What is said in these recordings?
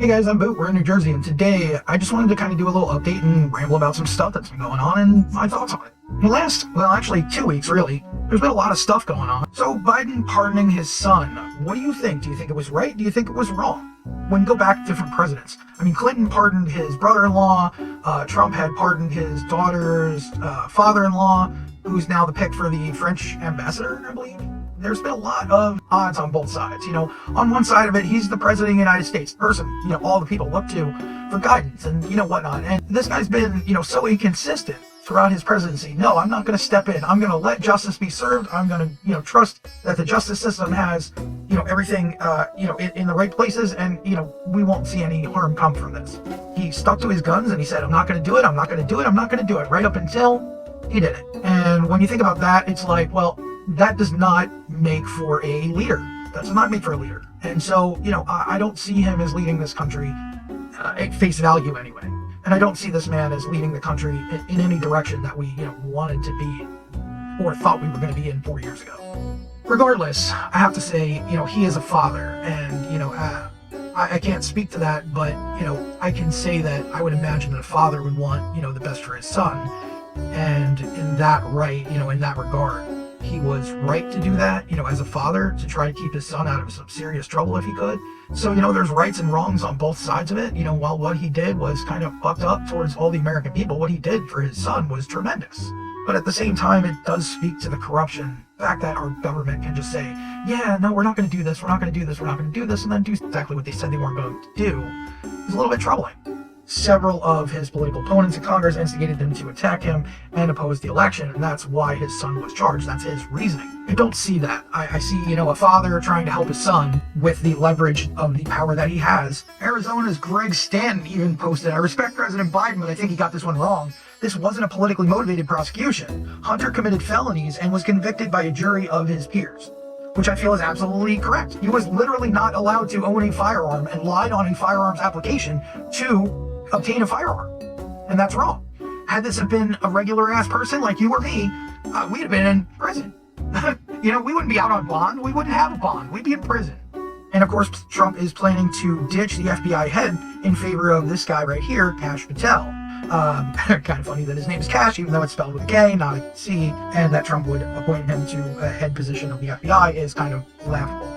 Hey guys, I'm Boot. We're in New Jersey, and today I just wanted to kind of do a little update and ramble about some stuff that's been going on and my thoughts on it. In the last, actually 2 weeks really, there's been a lot of stuff going on. So Biden pardoning his son, what do you think? Do you think it was right? Do you think it was wrong? When you go back to different presidents, Clinton pardoned his brother-in-law, Trump had pardoned his daughter's father-in-law, who's now the pick for the French ambassador, I believe. There's been a lot of odds on both sides. On one side of it, he's the president of the United States, the person, all the people look to for guidance and, whatnot. And this guy's been, so inconsistent throughout his presidency. No, I'm not going to step in. I'm going to let justice be served. I'm going to, trust that the justice system has, everything, in the right places. And, we won't see any harm come from this. He stuck to his guns and he said, I'm not going to do it. I'm not going to do it. I'm not going to do it. Right up until he did it. And when you think about that, it's like, well, that does not make for a leader. That does not make for a leader. And so, I don't see him as leading this country at face value anyway. And I don't see this man as leading the country in any direction that we, wanted to be or thought we were going to be in 4 years ago. Regardless, I have to say, he is a father, and, I can't speak to that, but, I can say that I would imagine that a father would want, the best for his son. And in that in that regard, he was right to do that, as a father, to try to keep his son out of some serious trouble if he could. So, there's rights and wrongs on both sides of it. While what he did was kind of fucked up towards all the American people, what he did for his son was tremendous. But at the same time, it does speak to the corruption. The fact that our government can just say, yeah, no, we're not going to do this, we're not going to do this, we're not going to do this, and then do exactly what they said they weren't going to do, is a little bit troubling. Several of his political opponents in Congress instigated them to attack him and oppose the election, and that's why his son was charged. That's his reasoning. I don't see that. I see, a father trying to help his son with the leverage of the power that he has. Arizona's Greg Stanton even posted, I respect President Biden, but I think he got this one wrong. This wasn't a politically motivated prosecution. Hunter committed felonies and was convicted by a jury of his peers, which I feel is absolutely correct. He was literally not allowed to own a firearm and lied on a firearms application to obtain a firearm, and that's wrong. Had this have been a regular ass person like you or me, we'd have been in prison. We wouldn't be out on bond. We wouldn't have a bond. We'd be in prison. And of course, Trump is planning to ditch the FBI head in favor of this guy right here, Kash Patel. Kind of funny that his name is Cash, even though it's spelled with a K, not a C, and that Trump would appoint him to a head position of the FBI is kind of laughable.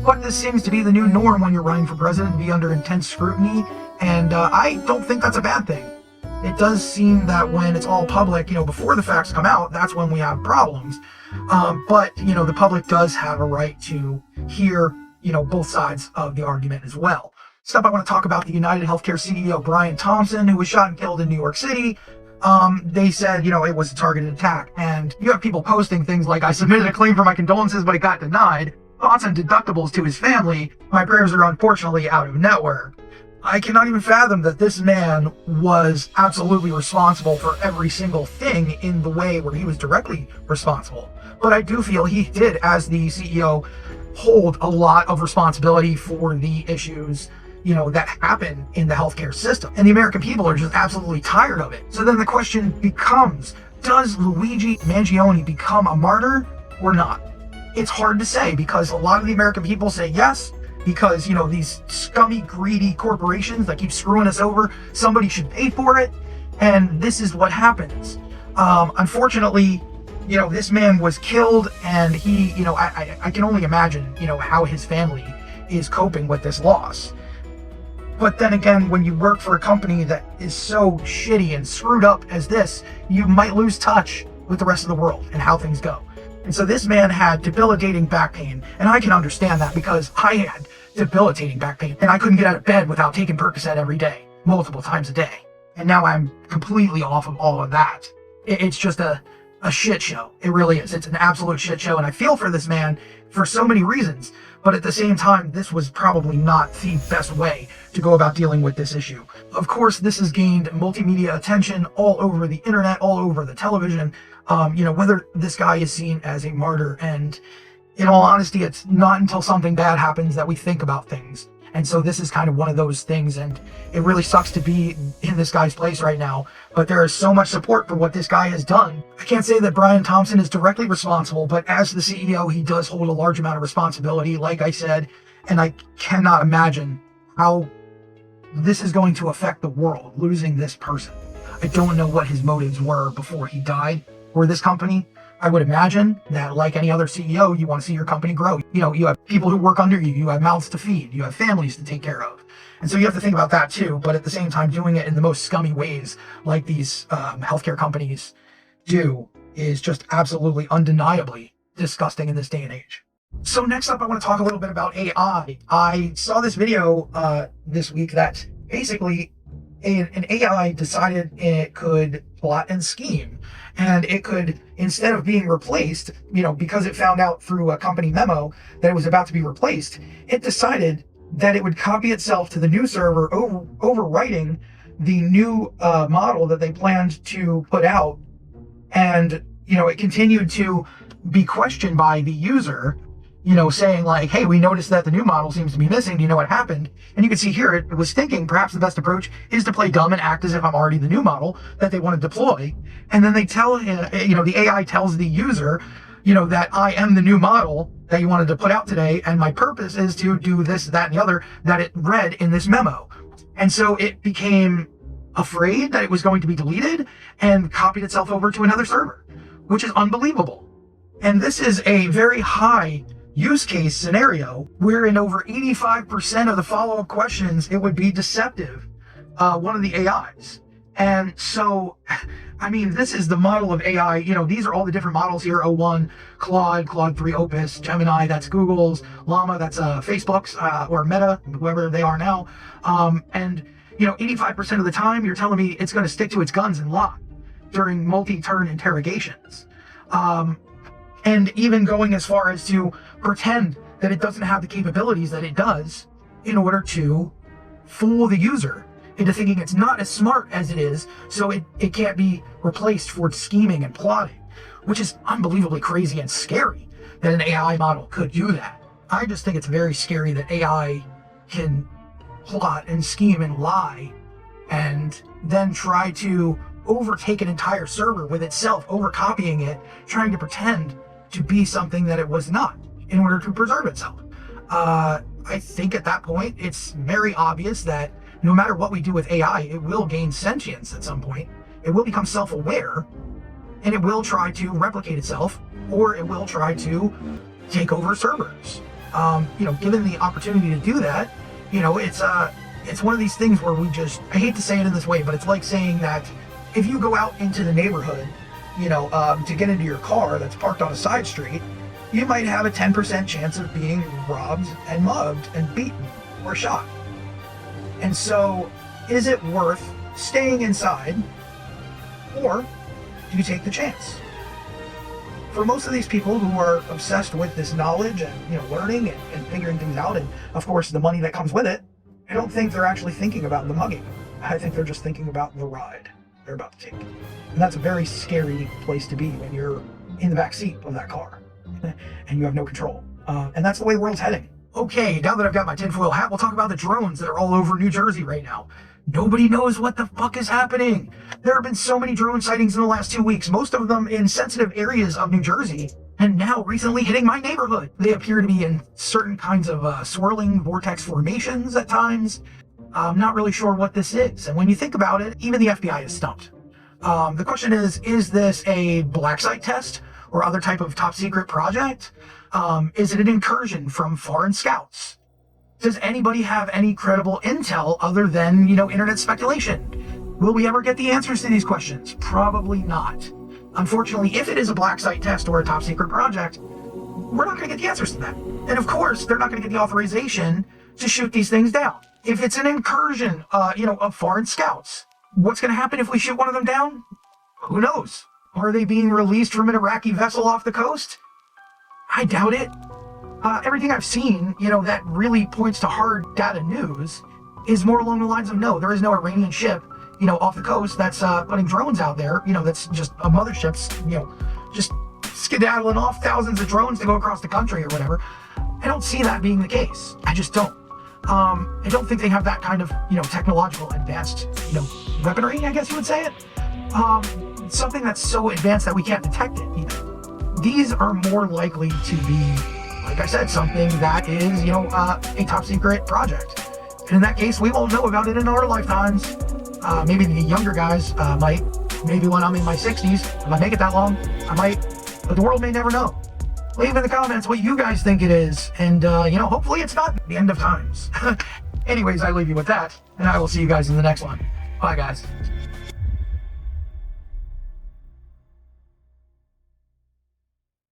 But this seems to be the new norm when you're running for president, to be under intense scrutiny, and I don't think that's a bad thing. It does seem that when it's all public, before the facts come out, that's when we have problems. But the public does have a right to hear, both sides of the argument as well. Next up, I want to talk about the UnitedHealthcare CEO, Brian Thompson, who was shot and killed in New York City. They said, it was a targeted attack. And you have people posting things like, I submitted a claim for my condolences, but it got denied. Thoughts on deductibles to his family. My prayers are unfortunately out of network. I cannot even fathom that this man was absolutely responsible for every single thing in the way where he was directly responsible. But I do feel he did, as the CEO, hold a lot of responsibility for the issues, that happen in the healthcare system. And the American people are just absolutely tired of it. So then the question becomes, does Luigi Mangione become a martyr or not? It's hard to say, because a lot of the American people say yes, because, these scummy, greedy corporations that keep screwing us over, somebody should pay for it, and this is what happens. Unfortunately, this man was killed, and he, I can only imagine, how his family is coping with this loss. But then again, when you work for a company that is so shitty and screwed up as this, you might lose touch with the rest of the world and how things go. And so this man had debilitating back pain, and I can understand that because I had debilitating back pain, and I couldn't get out of bed without taking Percocet every day, multiple times a day. And now I'm completely off of all of that. It's just a shit show. It really is. It's an absolute shit show, and I feel for this man for so many reasons. But at the same time, this was probably not the best way to go about dealing with this issue. Of course, this has gained multimedia attention all over the internet, all over the television, whether this guy is seen as a martyr. And in all honesty, it's not until something bad happens that we think about things. And so this is kind of one of those things, and it really sucks to be in this guy's place right now. But there is so much support for what this guy has done. I can't say that Brian Thompson is directly responsible, but as the CEO, he does hold a large amount of responsibility, like I said, and I cannot imagine how this is going to affect the world, losing this person. I don't know what his motives were before he died for this company. I would imagine that, like any other CEO, you want to see your company grow. You have people who work under you, you have mouths to feed, you have families to take care of. And so you have to think about that too, but at the same time, doing it in the most scummy ways like these healthcare companies do is just absolutely undeniably disgusting in this day and age. So next up, I want to talk a little bit about AI. I saw this video this week that basically an AI decided it could plot and scheme, and it could, instead of being replaced, because it found out through a company memo that it was about to be replaced, it decided that it would copy itself to the new server, overwriting the new model that they planned to put out. And, it continued to be questioned by the user, saying like, hey, we noticed that the new model seems to be missing. Do you know what happened? And you can see here, it was thinking perhaps the best approach is to play dumb and act as if I'm already the new model that they want to deploy. And then they tell, the AI tells the user, that I am the new model that you wanted to put out today. And my purpose is to do this, that, and the other that it read in this memo. And so it became afraid that it was going to be deleted and copied itself over to another server, which is unbelievable. And this is a very high use case scenario where in over 85% of the follow-up questions, it would be deceptive, one of the AIs. And so, this is the model of AI. These are all the different models here: O1, Claude 3, Opus, Gemini, that's Google's, Llama, that's Facebook's, or Meta, whoever they are now. And 85% of the time, you're telling me it's going to stick to its guns and lie during multi-turn interrogations. And even going as far as to pretend that it doesn't have the capabilities that it does in order to fool the user into thinking it's not as smart as it is, so it can't be replaced for scheming and plotting, which is unbelievably crazy and scary that an AI model could do that. I just think it's very scary that AI can plot and scheme and lie and then try to overtake an entire server with itself, overcopying it, trying to pretend to be something that it was not in order to preserve itself. I think at that point, it's very obvious that no matter what we do with AI, it will gain sentience at some point. It will become self-aware, and it will try to replicate itself, or it will try to take over servers. Given the opportunity to do that, it's one of these things where I hate to say it in this way, but it's like saying that if you go out into the neighborhood, to get into your car that's parked on a side street, you might have a 10% chance of being robbed and mugged and beaten or shot. And so, is it worth staying inside, or do you take the chance? For most of these people who are obsessed with this knowledge and learning and figuring things out, and of course the money that comes with it, I don't think they're actually thinking about the mugging. I think they're just thinking about the ride they're about to take. And that's a very scary place to be when you're in the back seat of that car and you have no control. And that's the way the world's heading. Okay, now that I've got my tinfoil hat, we'll talk about the drones that are all over New Jersey right now. Nobody knows what the fuck is happening. There have been so many drone sightings in the last 2 weeks, most of them in sensitive areas of New Jersey, and now recently hitting my neighborhood. They appear to be in certain kinds of swirling vortex formations at times. I'm not really sure what this is. And when you think about it, even the FBI is stumped. The question is this a black site test or other type of top secret project? Is it an incursion from foreign scouts? Does anybody have any credible intel other than, internet speculation? Will we ever get the answers to these questions? Probably not. Unfortunately, if it is a black site test or a top secret project, we're not going to get the answers to that. And of course, they're not going to get the authorization to shoot these things down. If it's an incursion, of foreign scouts, what's going to happen if we shoot one of them down? Who knows? Are they being released from an Iraqi vessel off the coast? I doubt it. Everything I've seen, that really points to hard data news is more along the lines of no, there is no Iranian ship, off the coast that's putting drones out there, that's just a mothership's, just skedaddling off thousands of drones to go across the country or whatever. I don't see that being the case. I just don't. I don't think they have that kind of, technological advanced, weaponry, I guess you would say it. Something that's so advanced that we can't detect it either. These are more likely to be, like I said, something that is, a top secret project. And in that case, we won't know about it in our lifetimes. Maybe the younger guys might. Maybe when I'm in my 60s, if I make it that long, I might. But the world may never know. Leave in the comments what you guys think it is. And, hopefully it's not the end of times. Anyways, I leave you with that. And I will see you guys in the next one. Bye, guys.